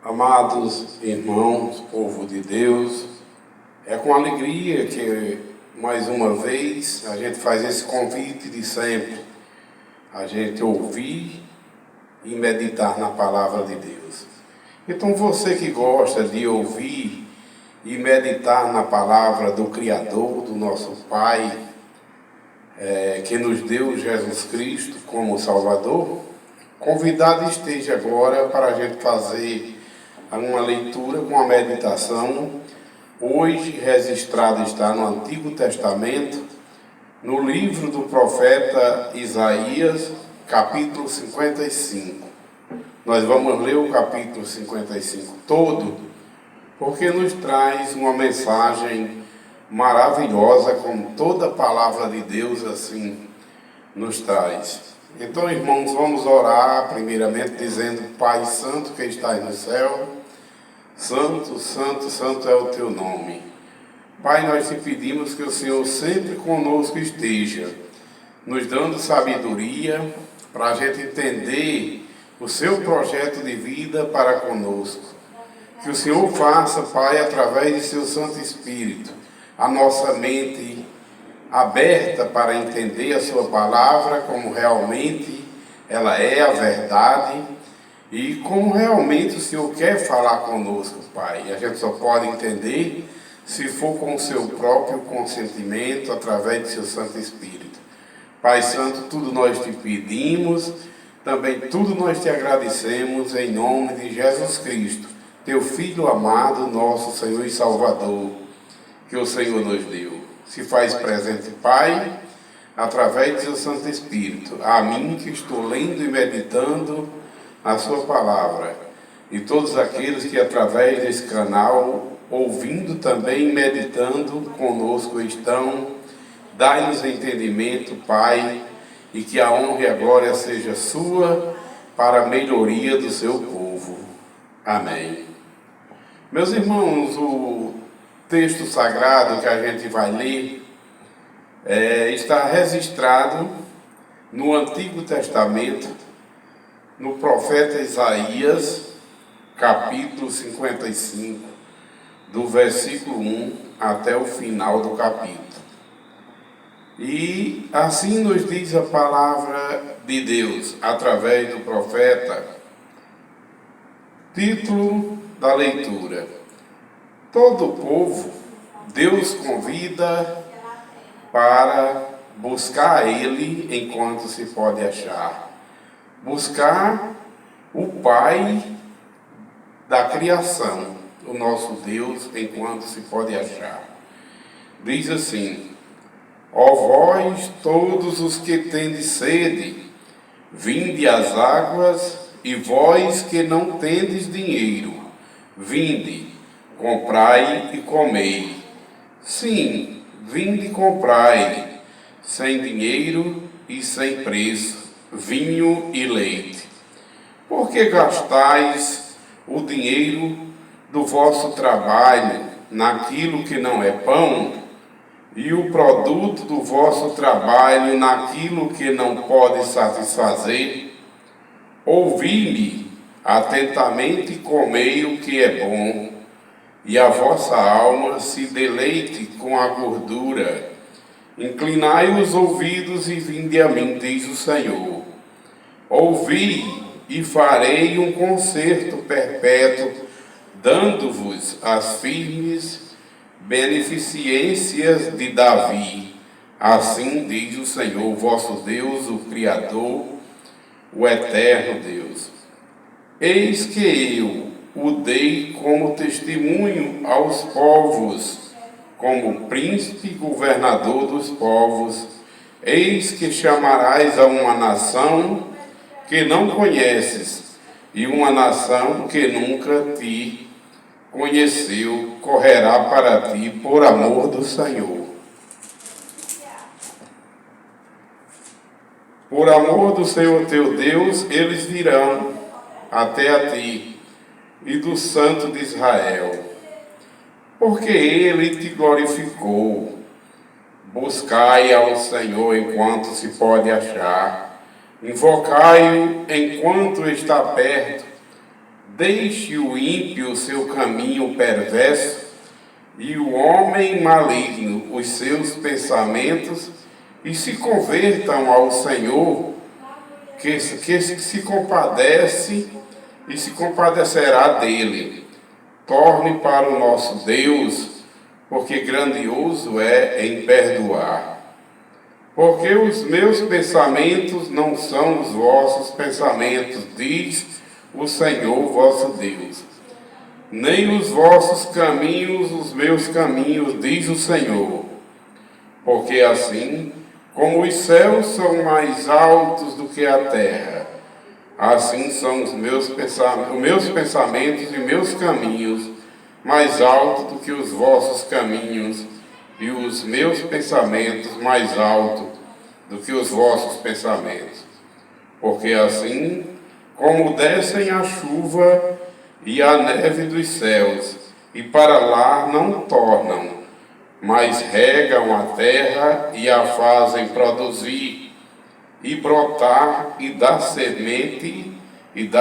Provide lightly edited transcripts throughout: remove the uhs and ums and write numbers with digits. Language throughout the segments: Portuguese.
Amados irmãos, povo de Deus, é com alegria que mais uma vez a gente faz esse convite de sempre, a gente ouvir e meditar na palavra de Deus. Então você que gosta de ouvir e meditar na palavra do Criador, do nosso Pai, que nos deu Jesus Cristo como Salvador, convidado esteja agora para a gente fazer uma leitura com a meditação, hoje registrada está no Antigo Testamento, no livro do profeta Isaías, capítulo 55. Nós vamos ler o capítulo 55 todo, porque nos traz uma mensagem maravilhosa, como toda a palavra de Deus assim nos traz. Então, irmãos, vamos orar primeiramente dizendo: Pai Santo que estás no céu, Santo, Santo, Santo é o teu nome. Pai, nós te pedimos que o Senhor sempre conosco esteja, nos dando sabedoria para a gente entender o seu projeto de vida para conosco. Que o Senhor faça, Pai, através de seu Santo Espírito, a nossa mente aberta para entender a sua palavra como realmente ela é a verdade e como realmente o Senhor quer falar conosco, Pai. E a gente só pode entender se for com o seu próprio consentimento, através do seu Santo Espírito. Pai Santo, tudo nós te pedimos, também tudo nós te agradecemos em nome de Jesus Cristo, teu Filho amado, nosso Senhor e Salvador, que o Senhor nos deu. Se faz presente, Pai, através do seu Santo Espírito, a mim que estou lendo e meditando a sua palavra, e todos aqueles que através desse canal, ouvindo também e meditando conosco estão, dai-nos entendimento, Pai, e que a honra e a glória seja sua para a melhoria do seu povo. Amém. Meus irmãos, o texto sagrado que a gente vai ler está registrado no Antigo Testamento, no profeta Isaías, capítulo 55, do versículo 1 até o final do capítulo. E assim nos diz a palavra de Deus, através do profeta. Título da leitura: todo o povo, Deus convida para buscar Ele enquanto se pode achar. Buscar o Pai da criação, o nosso Deus, enquanto se pode achar. Diz assim: ó vós todos os que tendes sede, vinde às águas, e vós que não tendes dinheiro, vinde, comprai e comei. Sim, vinde e comprai, sem dinheiro e sem preço, vinho e leite. Por que gastais o dinheiro do vosso trabalho naquilo que não é pão, e o produto do vosso trabalho naquilo que não pode satisfazer? Ouvi-me atentamente e comei o que é bom, e a vossa alma se deleite com a gordura. Inclinai os ouvidos e vinde a mim, diz o Senhor. Ouvi e farei um concerto perpétuo, dando-vos as firmes beneficências de Davi. Assim diz o Senhor, vosso Deus, o Criador, o eterno Deus. Eis que eu o dei como testemunho aos povos, como príncipe e governador dos povos. Eis que chamarás a uma nação que não conheces, e uma nação que nunca te conheceu, correrá para ti por amor do Senhor. Por amor do Senhor teu Deus, eles virão até a ti, e do Santo de Israel, porque ele te glorificou. Buscai ao Senhor enquanto se pode achar, invocai-o enquanto está perto. Deixe o ímpio o seu caminho perverso e o homem maligno os seus pensamentos, e se convertam ao Senhor, que se compadece e se compadecerá dele. Torne para o nosso Deus, porque grandioso é em perdoar. Porque os meus pensamentos não são os vossos pensamentos, diz o Senhor vosso Deus. Nem os vossos caminhos, os meus caminhos, diz o Senhor. Porque assim como os céus são mais altos do que a terra, assim são os meus pensamentos e meus caminhos mais altos do que os vossos caminhos, e os meus pensamentos mais altos do que os vossos pensamentos. Porque assim como descem a chuva e a neve dos céus, e para lá não tornam, mas regam a terra e a fazem produzir, e brotar, e dá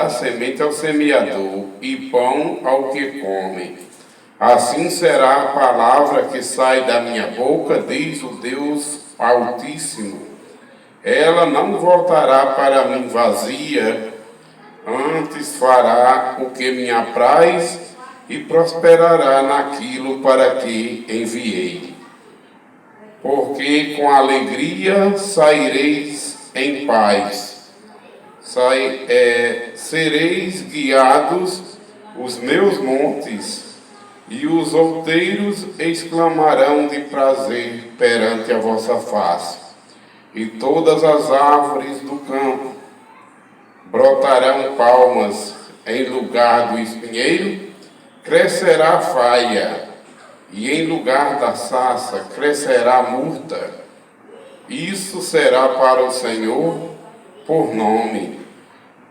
semente ao semeador, e pão ao que come. Assim será a palavra que sai da minha boca, diz o Deus Altíssimo. Ela não voltará para mim vazia, antes fará o que me apraz e prosperará naquilo para que enviei. Porque com alegria saireis em paz, sereis guiados os meus montes, e os outeiros exclamarão de prazer perante a vossa face, e todas as árvores do campo brotarão palmas em lugar do espinheiro, crescerá a faia, e em lugar da sarça crescerá a murta. Isso será para o Senhor por nome,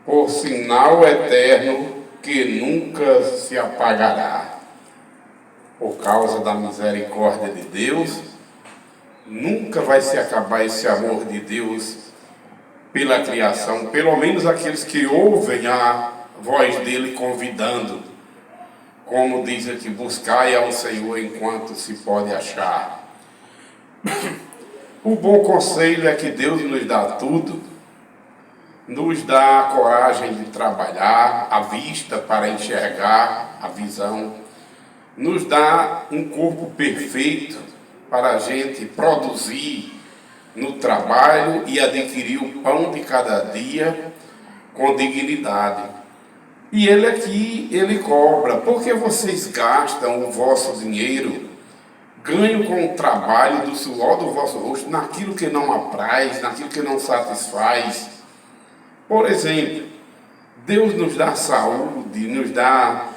por sinal eterno que nunca se apagará. Por causa da misericórdia de Deus, nunca vai se acabar esse amor de Deus pela criação, pelo menos aqueles que ouvem a voz dele convidando. Como diz aqui, buscai ao Senhor enquanto se pode achar. O bom conselho é que Deus nos dá tudo, nos dá a coragem de trabalhar, a vista para enxergar, a visão, nos dá um corpo perfeito para a gente produzir no trabalho e adquirir o pão de cada dia com dignidade. E ele aqui, ele cobra: por que vocês gastam o vosso dinheiro, ganham com o trabalho do suor do vosso rosto, naquilo que não apraz, naquilo que não satisfaz? Por exemplo, Deus nos dá saúde, nos dá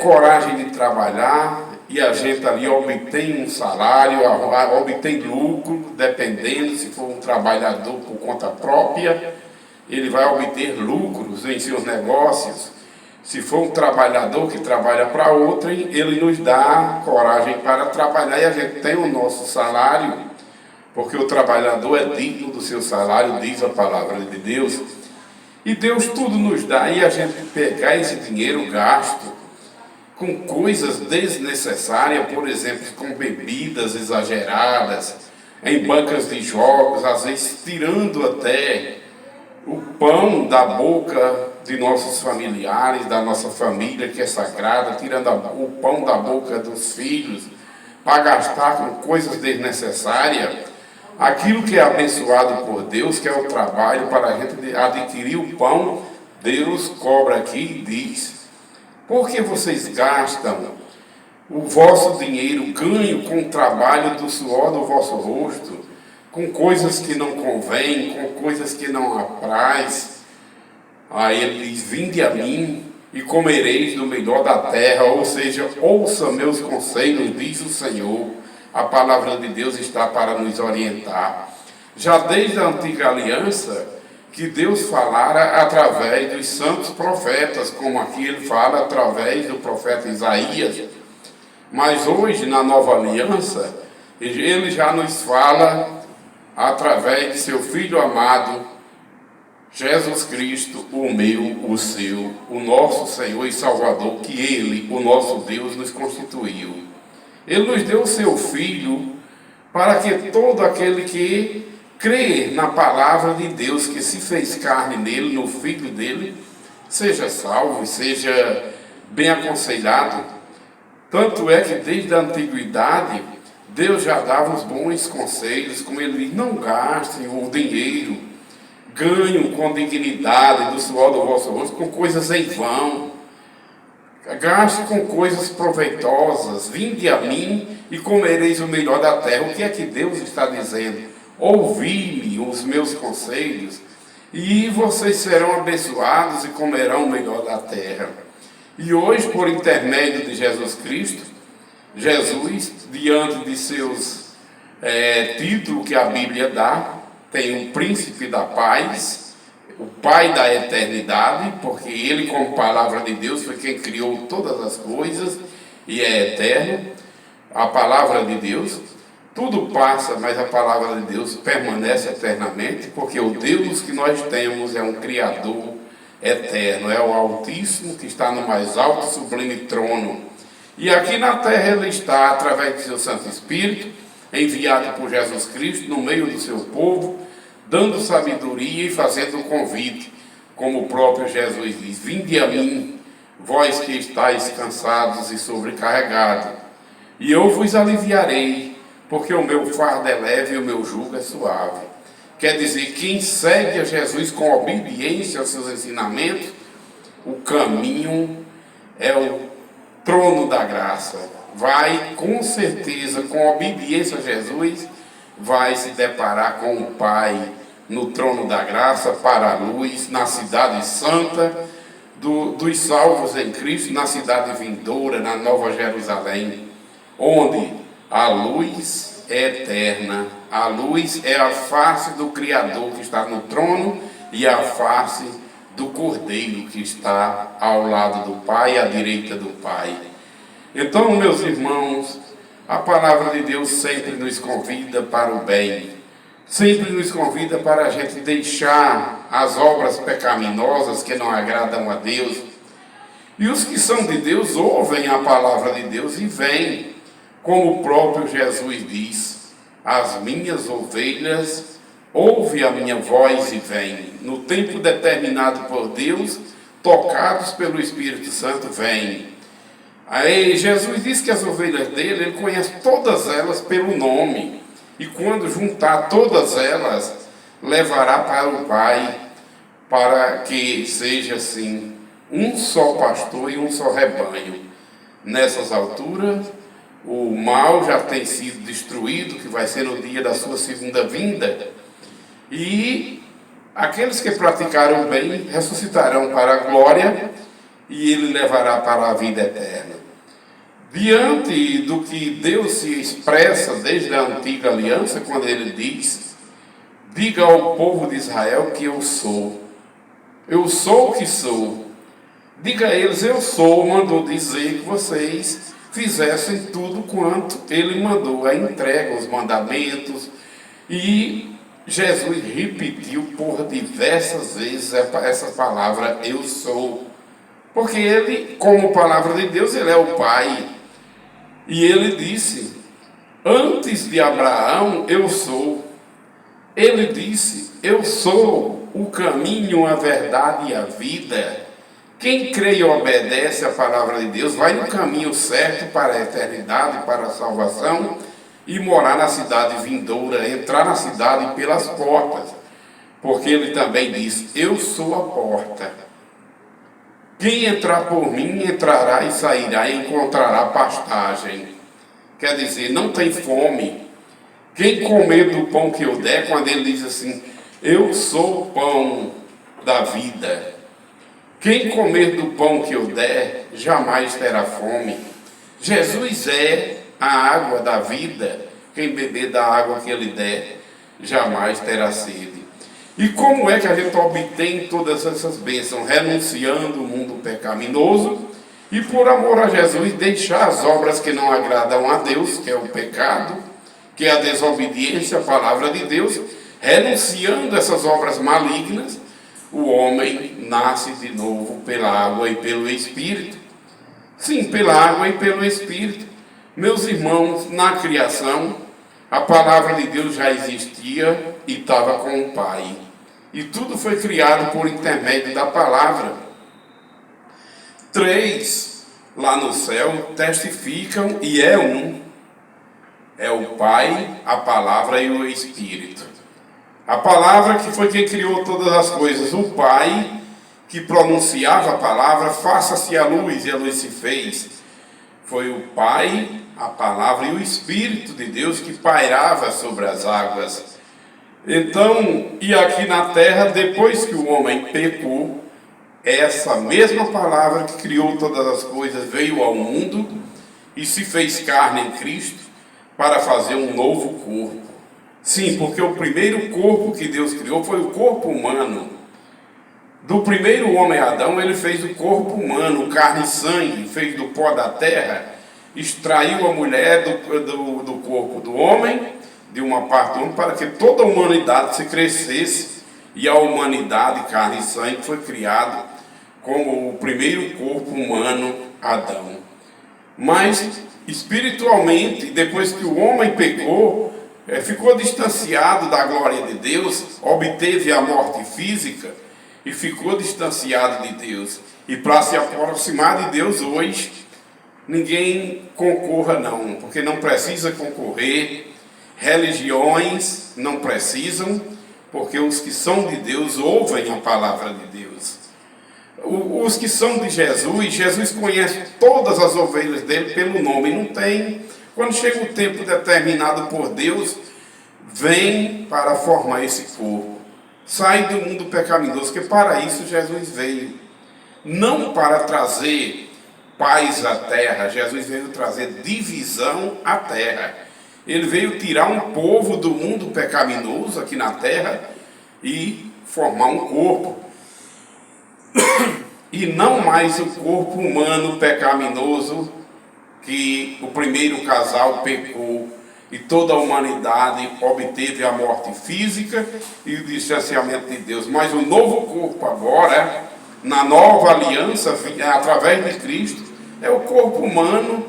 coragem de trabalhar, e a gente ali obtém um salário, obtém lucro, dependendo, se for um trabalhador por conta própria, ele vai obter lucros em seus negócios. Se for um trabalhador que trabalha para outrem, ele nos dá coragem para trabalhar, e a gente tem o nosso salário, porque o trabalhador é digno do seu salário, diz a palavra de Deus. E Deus tudo nos dá, e a gente pegar esse dinheiro gasto com coisas desnecessárias, por exemplo, com bebidas exageradas, em bancas de jogos, às vezes tirando até o pão da boca de nossos familiares, da nossa família que é sagrada, tirando o pão da boca dos filhos, para gastar com coisas desnecessárias, aquilo que é abençoado por Deus, que é o trabalho para a gente adquirir o pão. Deus cobra aqui e diz: por que vocês gastam o vosso dinheiro, ganho com o trabalho do suor do vosso rosto, com coisas que não convêm, com coisas que não apraz? Aí ele diz: vinde a mim e comereis do melhor da terra, ou seja, ouça meus conselhos, diz o Senhor. A palavra de Deus está para nos orientar. Já desde a antiga aliança, que Deus falara através dos santos profetas, como aqui ele fala através do profeta Isaías. Mas hoje, na nova aliança, ele já nos fala através de seu Filho amado, Jesus Cristo, o meu, o seu, o nosso Senhor e Salvador, que Ele, o nosso Deus, nos constituiu. Ele nos deu o seu Filho para que todo aquele que crê na palavra de Deus, que se fez carne nele, no Filho dele, seja salvo, seja bem aconselhado. Tanto é que desde a antiguidade, Deus já dava os bons conselhos, como ele diz: não gastem o dinheiro, ganhem com dignidade do suor do vosso rosto, com coisas em vão. Gaste com coisas proveitosas, vinde a mim e comereis o melhor da terra. O que é que Deus está dizendo? Ouvi-me os meus conselhos, e vocês serão abençoados e comerão o melhor da terra. E hoje, por intermédio de Jesus Cristo, Jesus, diante de seus títulos que a Bíblia dá, tem o príncipe da paz, o pai da eternidade, porque ele, como palavra de Deus, foi quem criou todas as coisas e é eterno. A palavra de Deus, tudo passa, mas a palavra de Deus permanece eternamente, porque o Deus que nós temos é um Criador eterno, é o Altíssimo, que está no mais alto e sublime trono. E aqui na terra ele está, através do seu Santo Espírito, enviado por Jesus Cristo, no meio do seu povo, dando sabedoria e fazendo o convite, como o próprio Jesus diz: vinde a mim, vós que estáis cansados e sobrecarregados, e eu vos aliviarei, porque o meu fardo é leve e o meu jugo é suave. Quer dizer, quem segue a Jesus com obediência aos seus ensinamentos, o caminho é o trono da graça. Vai, com certeza, com obediência a Jesus, vai se deparar com o Pai no trono da graça, para a luz, na cidade santa, dos salvos em Cristo, na cidade vindoura, na Nova Jerusalém, onde a luz é eterna. A luz é a face do Criador que está no trono e a face do Cordeiro que está ao lado do Pai, à direita do Pai. Então, meus irmãos, a palavra de Deus sempre nos convida para o bem, sempre nos convida para a gente deixar as obras pecaminosas que não agradam a Deus. E os que são de Deus ouvem a palavra de Deus e vêm, como o próprio Jesus diz: as minhas ovelhas ouvem a minha voz e vêm. No tempo determinado por Deus, tocados pelo Espírito Santo, vêm. Aí Jesus diz que as ovelhas dele, ele conhece todas elas pelo nome. E quando juntar todas elas, levará para o Pai, para que seja assim, um só pastor e um só rebanho. Nessas alturas, o mal já tem sido destruído, que vai ser no dia da sua segunda vinda. E aqueles que praticaram bem ressuscitarão para a glória, e ele levará para a vida eterna. Diante do que Deus se expressa desde a antiga aliança, quando ele diz: diga ao povo de Israel que eu sou o que sou. Diga a eles: eu sou, mandou dizer que vocês fizessem tudo quanto ele mandou, a entrega, os mandamentos. E Jesus repetiu por diversas vezes essa palavra, eu sou. Porque ele, como palavra de Deus, ele é o Pai. E ele disse: antes de Abraão, eu sou. Ele disse: eu sou o caminho, a verdade e a vida. Quem crê e obedece a palavra de Deus vai no caminho certo para a eternidade, para a salvação, e morar na cidade vindoura, entrar na cidade pelas portas. Porque ele também diz: eu sou a porta. Quem entrar por mim, entrará e sairá e encontrará pastagem. Quer dizer, não tem fome. Quem comer do pão que eu der, quando ele diz assim: eu sou o pão da vida. Quem comer do pão que eu der, jamais terá fome. Jesus é a água da vida. Quem beber da água que ele der, jamais terá sede. E como é que a gente obtém todas essas bênçãos? Renunciando o mundo pecaminoso e, por amor a Jesus, deixar as obras que não agradam a Deus, que é o pecado, que é a desobediência à palavra de Deus, renunciando essas obras malignas, o homem nasce de novo pela água e pelo Espírito. Sim, pela água e pelo Espírito. Meus irmãos, na criação, a palavra de Deus já existia e estava com o Pai. E tudo foi criado por intermédio da palavra. 3 lá no céu testificam e é um. É o Pai, a palavra e o Espírito. A palavra que foi quem criou todas as coisas. O Pai que pronunciava a palavra, faça-se a luz, e a luz se fez. Foi o Pai, a palavra e o Espírito de Deus que pairava sobre as águas. Então, e aqui na terra, depois que o homem pecou, essa mesma palavra que criou todas as coisas veio ao mundo e se fez carne em Cristo para fazer um novo corpo. Sim, porque o primeiro corpo que Deus criou foi o corpo humano. Do primeiro homem Adão, ele fez o corpo humano, carne e sangue, fez do pó da terra, extraiu a mulher do corpo do homem, de uma parte do homem, para que toda a humanidade se crescesse, e a humanidade, carne e sangue, foi criado como o primeiro corpo humano, Adão. Mas, espiritualmente, depois que o homem pecou, ficou distanciado da glória de Deus, obteve a morte física, e ficou distanciado de Deus. E para se aproximar de Deus hoje, ninguém concorra não, porque não precisa concorrer, religiões não precisam, porque os que são de Deus ouvem a palavra de Deus. Os que são de Jesus, Jesus conhece todas as ovelhas dele pelo nome, não tem. Quando chega o tempo determinado por Deus, vem para formar esse corpo. Sai do mundo pecaminoso, que para isso Jesus veio. Não para trazer paz à terra, Jesus veio trazer divisão à terra. Ele veio tirar um povo do mundo pecaminoso aqui na terra e formar um corpo. E não mais o corpo humano pecaminoso que o primeiro casal pecou. E toda a humanidade obteve a morte física e o distanciamento de Deus. Mas o novo corpo agora, na nova aliança, através de Cristo, é o corpo humano.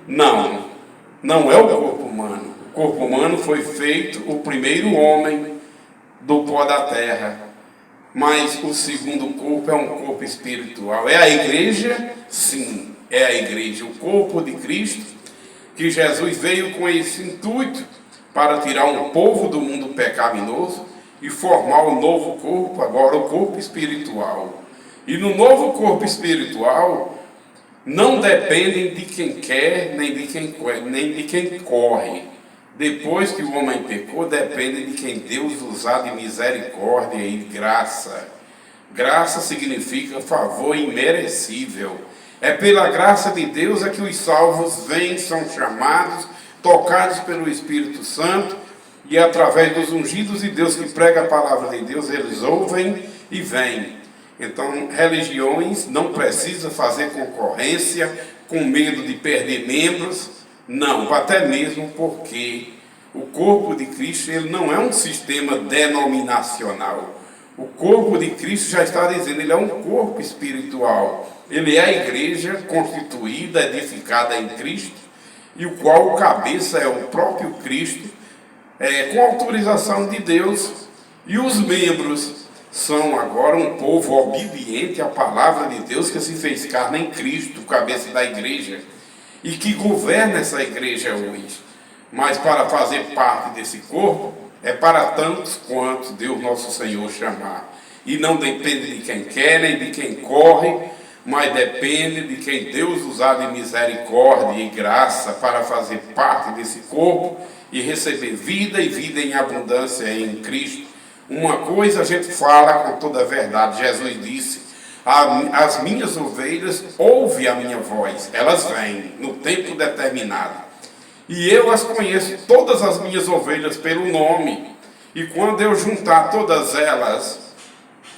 Não é o corpo humano. O corpo humano foi feito o primeiro homem do pó da terra. Mas o segundo corpo é um corpo espiritual. É a igreja? Sim, é a igreja. O corpo de Cristo, que Jesus veio com esse intuito para tirar um povo do mundo pecaminoso e formar um novo corpo, agora o corpo espiritual. E no novo corpo espiritual, não dependem de quem quer, nem de quem corre. Depois que o homem pecou, depende de quem Deus usar de misericórdia e graça. Graça significa favor imerecível. É pela graça de Deus é que os salvos vêm, são chamados, tocados pelo Espírito Santo, e através dos ungidos de Deus que prega a palavra de Deus, eles ouvem e vêm. Então, religiões não precisam fazer concorrência com medo de perder membros, não, até mesmo porque o corpo de Cristo ele não é um sistema denominacional. O corpo de Cristo já está dizendo, ele é um corpo espiritual. Ele é a igreja constituída, edificada em Cristo, e o qual o cabeça é o próprio Cristo, com autorização de Deus. E os membros são agora um povo obediente à palavra de Deus, que se fez carne em Cristo, cabeça da igreja, e que governa essa igreja hoje. Mas para fazer parte desse corpo, é para tantos quantos Deus nosso Senhor chamar. E não depende de quem quer, nem de quem corre, mas depende de quem Deus usar de misericórdia e graça para fazer parte desse corpo e receber vida e vida em abundância em Cristo. Uma coisa a gente fala com toda a verdade. Jesus disse, as minhas ovelhas ouvem a minha voz, elas vêm no tempo determinado. E eu as conheço, todas as minhas ovelhas, pelo nome. E quando eu juntar todas elas,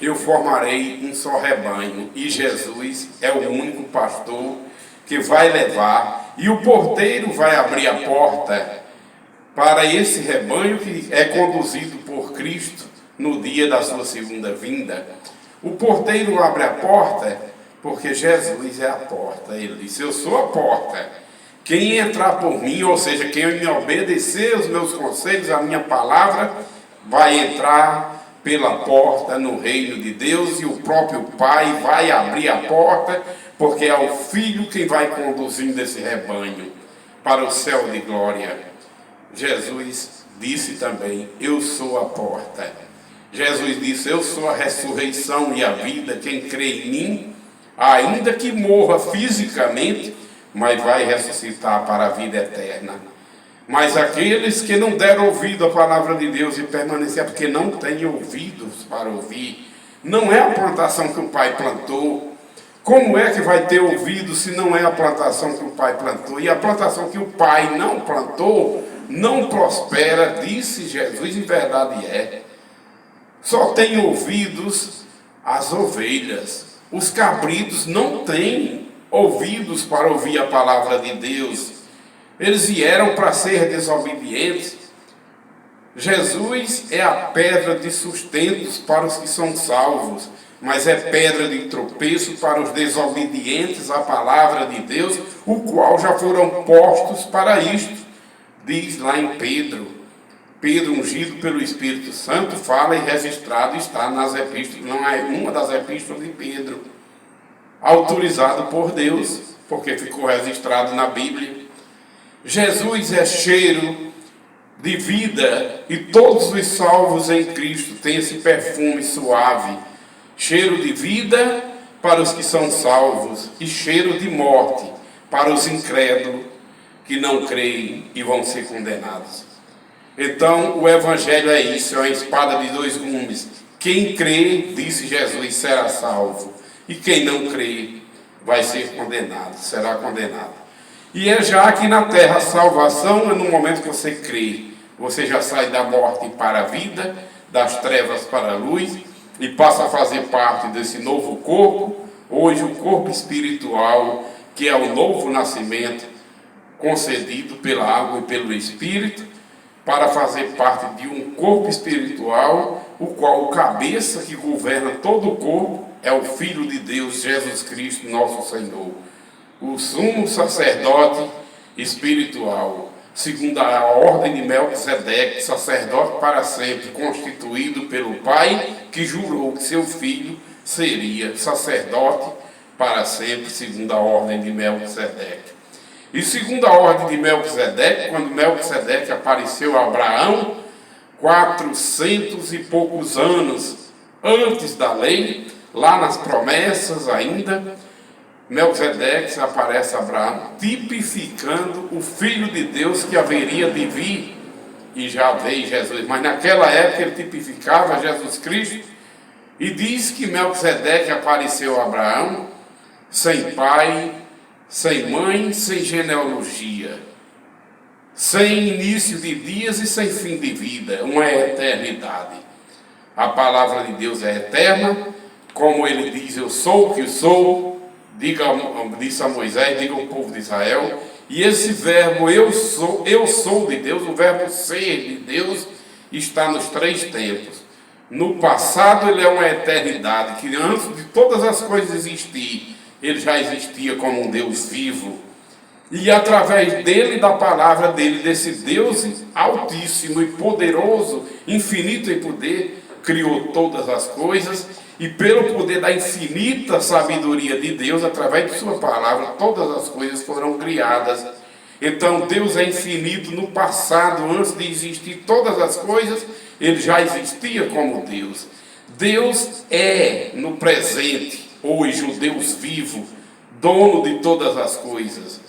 eu formarei um só rebanho. E Jesus é o único pastor que vai levar. E o porteiro vai abrir a porta para esse rebanho que é conduzido por Cristo, no dia da sua segunda vinda. O porteiro abre a porta porque Jesus é a porta. Ele disse: eu sou a porta. Quem entrar por mim, ou seja, quem me obedecer os meus conselhos, a minha palavra, vai entrar pela porta no reino de Deus, e o próprio Pai vai abrir a porta, porque é o Filho quem vai conduzindo esse rebanho para o céu de glória. Jesus disse também: eu sou a porta. Jesus disse: eu sou a ressurreição e a vida. Quem crê em mim, ainda que morra fisicamente, mas vai ressuscitar para a vida eterna. Mas aqueles que não deram ouvido à palavra de Deus e permaneceram, porque não têm ouvidos para ouvir, não é a plantação que o Pai plantou. Como é que vai ter ouvido se não é a plantação que o Pai plantou? E a plantação que o Pai não plantou não prospera, disse Jesus, e verdade é. Só tem ouvidos as ovelhas. Os cabritos não têm ouvidos para ouvir a palavra de Deus. Eles vieram para ser desobedientes. Jesus é a pedra de sustentos para os que são salvos, mas é pedra de tropeço para os desobedientes à palavra de Deus, o qual já foram postos para isto. Diz lá em Pedro, ungido pelo Espírito Santo, fala e registrado está nas epístolas, não é uma das epístolas de Pedro, autorizado por Deus, porque ficou registrado na Bíblia. Jesus é cheiro de vida, e todos os salvos em Cristo têm esse perfume suave, cheiro de vida para os que são salvos e cheiro de morte para os incrédulos que não creem e vão ser condenados. Então o Evangelho é isso, é uma espada de dois gumes. Quem crê, disse Jesus, será salvo, e quem não crê vai ser condenado, será condenado. E é já aqui na terra a salvação é no momento que você crê. Você já sai da morte para a vida, das trevas para a luz, e passa a fazer parte desse novo corpo, hoje o corpo espiritual, que é o novo nascimento concedido pela água e pelo Espírito, para fazer parte de um corpo espiritual, o qual o cabeça que governa todo o corpo é o Filho de Deus, Jesus Cristo, nosso Senhor. O sumo sacerdote espiritual, segundo a ordem de Melquisedeque, sacerdote para sempre, constituído pelo Pai, que jurou que seu filho seria sacerdote para sempre, segundo a ordem de Melquisedeque. E segundo a ordem de Melquisedeque, quando Melquisedeque apareceu a Abraão, 400 e poucos anos antes da lei, lá nas promessas ainda, Melquisedeque aparece a Abraão, tipificando o Filho de Deus que haveria de vir, e já veio Jesus. Mas naquela época ele tipificava Jesus Cristo, e diz que Melquisedeque apareceu a Abraão sem pai, sem mãe, sem genealogia, sem início de dias e sem fim de vida, uma eternidade. A palavra de Deus é eterna, como ele diz: eu sou o que sou. Disse a Moisés, diga ao povo de Israel. E esse verbo eu sou de Deus, o verbo ser de Deus, está nos três tempos. No passado ele é uma eternidade, que antes de todas as coisas existir, ele já existia como um Deus vivo. E através dele, da palavra dele, desse Deus altíssimo e poderoso, infinito em poder, criou todas as coisas. E pelo poder da infinita sabedoria de Deus, através de sua palavra, todas as coisas foram criadas. Então Deus é infinito no passado, antes de existir todas as coisas, ele já existia como Deus. Deus é no presente, hoje, o Deus vivo, dono de todas as coisas.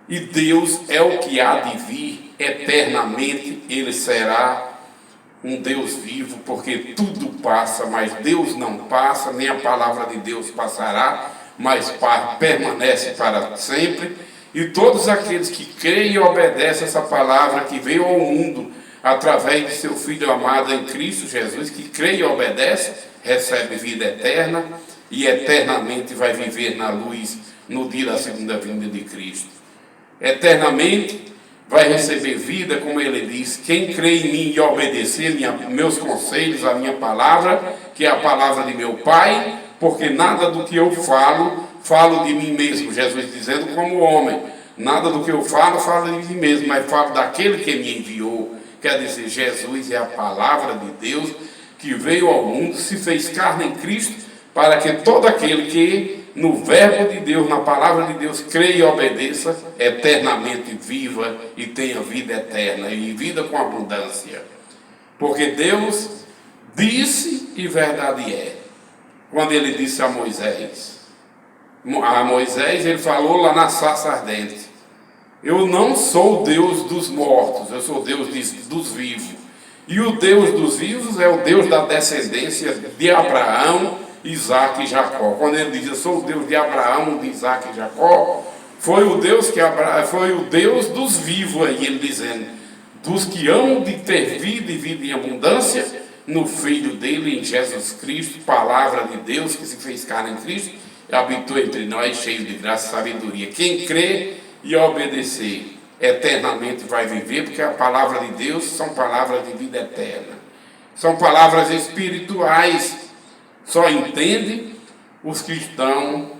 E Deus é o que há de vir eternamente, ele será um Deus vivo, porque tudo passa, mas Deus não passa, nem a palavra de Deus passará, mas permanece para sempre. E todos aqueles que creem e obedecem essa palavra que veio ao mundo através de seu Filho amado em Cristo Jesus, que crê e obedece, recebe vida eterna e eternamente vai viver na luz no dia da segunda vinda de Cristo. Eternamente vai receber vida, como ele diz. Quem crê em mim e obedecer meus conselhos, a minha palavra, que é a palavra de meu Pai, porque nada do que eu falo de mim mesmo. Jesus dizendo como homem, nada do que eu falo de mim mesmo, mas falo daquele que me enviou. Quer dizer, Jesus é a palavra de Deus que veio ao mundo, se fez carne em Cristo, para que todo aquele que no verbo de Deus, na palavra de Deus, creia e obedeça, eternamente viva e tenha vida eterna, e vida com abundância. Porque Deus disse e verdade é. Quando ele disse a Moisés, ele falou lá na sarça ardente: eu não sou Deus dos mortos, eu sou Deus dos vivos. E o Deus dos vivos é o Deus da descendência de Abraão, Isaac e Jacó. Quando ele diz, eu sou o Deus de Abraão, de Isaac e Jacó, foi o Deus dos vivos aí, ele dizendo, dos que hão de ter vida e vida em abundância, no Filho dele, em Jesus Cristo, palavra de Deus que se fez carne em Cristo, e habitou entre nós, cheio de graça e sabedoria. Quem crê e obedecer, eternamente vai viver, porque a palavra de Deus são palavras de vida eterna. São palavras espirituais. Só entende os que estão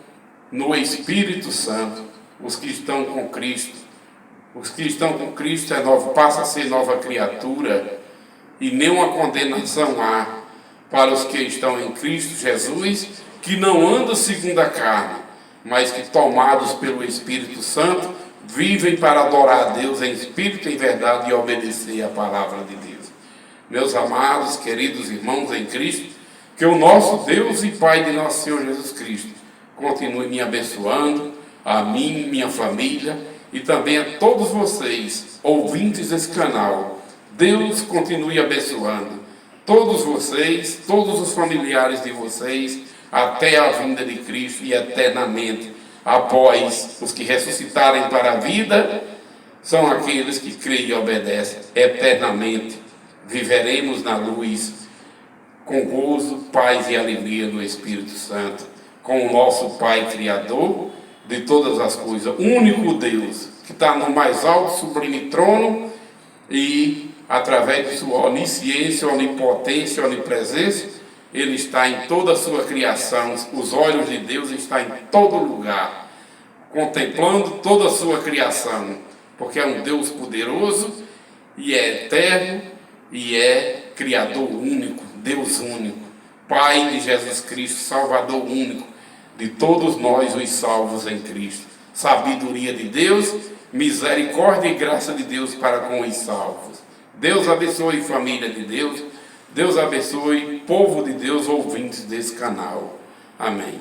no Espírito Santo, os que estão com Cristo. Os que estão com Cristo passa a ser nova criatura, e nenhuma condenação há para os que estão em Cristo Jesus, que não andam segundo a carne, mas que, tomados pelo Espírito Santo, vivem para adorar a Deus em espírito e em verdade e obedecer a palavra de Deus. Meus amados, queridos irmãos em Cristo, que o nosso Deus e Pai de nosso Senhor Jesus Cristo continue me abençoando, a mim, minha família e também a todos vocês, ouvintes desse canal. Deus continue abençoando todos vocês, todos os familiares de vocês, até a vinda de Cristo e eternamente. Após os que ressuscitarem para a vida, são aqueles que creem e obedecem eternamente. Viveremos na luz, com gozo, paz e alegria no Espírito Santo, com o nosso Pai Criador de todas as coisas, único Deus, que está no mais alto, sublime trono, e através de sua onisciência, onipotência, onipresença, ele está em toda a sua criação. Os olhos de Deus estão em todo lugar, contemplando toda a sua criação, porque é um Deus poderoso, e é eterno, e é Criador único, Deus único, Pai de Jesus Cristo, Salvador único de todos nós, os salvos em Cristo. Sabedoria de Deus, misericórdia e graça de Deus para com os salvos. Deus abençoe família de Deus, Deus abençoe povo de Deus, ouvintes desse canal. Amém.